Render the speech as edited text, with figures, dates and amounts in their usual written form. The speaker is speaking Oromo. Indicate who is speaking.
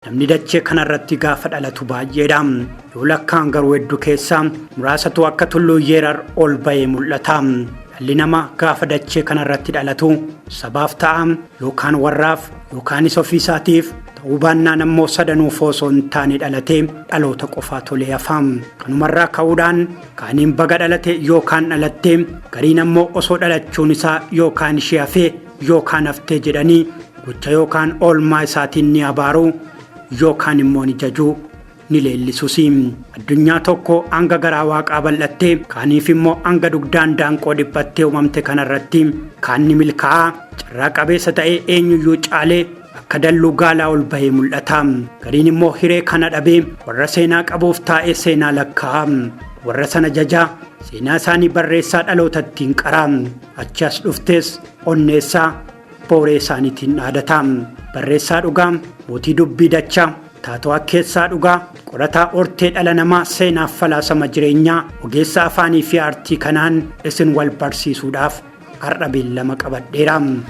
Speaker 1: namni dachee kanarratti gaafa dhalatu baay'eedha. Yoo lakkaan garuu hedduu keessaa muraasatu akka tulluu yeerar ol bahee mul'ata. Dhalli namaa gaafa dachee kanarratti dhalatu sabaaf ta'a yookaan warraaf yookaanis ofiisaatiif ta'uu baannaan ammoo sadanuu osoo hin taane dhalatee dhaloota qofaa tolee hafa. Kanumarraa ka'uudhaan kaaniin baga dhalate yookaan dhalattee gariin ammoo osoo dhalachuun isaa yookaan ishee hafee yookaan haftee jedhanii gocha yookaan oolmaa isaatiin ni abaaru yookaan immoo ni jaju ni leellisusi. Addunyaa tokko hanga garaa waaqaa bal'attee kaaniif immoo hanga dugdaan daanqoo dhiphattee uumamte kanarratti kaanni milkaa'aa carraa qabeessa ta'ee eenyuyyuu caalee akka dalluu gaalaa ol bahee mul'ata. Gariin immoo hiree kana dhabee warra seenaa qabuuf taa'ee seenaa lakkaa'a. Warra sana jajaa seenaa isaanii barreessaa dhalootattiin qaraa. Achi as dhuftes onneessaa booree isaaniitiin dhaadata. Barreessaa dhugaa mootii dubbii Dachaa taatoo keessaa dhugaa qorataa ortee dhala namaa seenaaf falaasama jireenyaa ogeessa afaanii fi aartii kanaan isin wal barsiisuudhaaf har'a beellama qabadheera.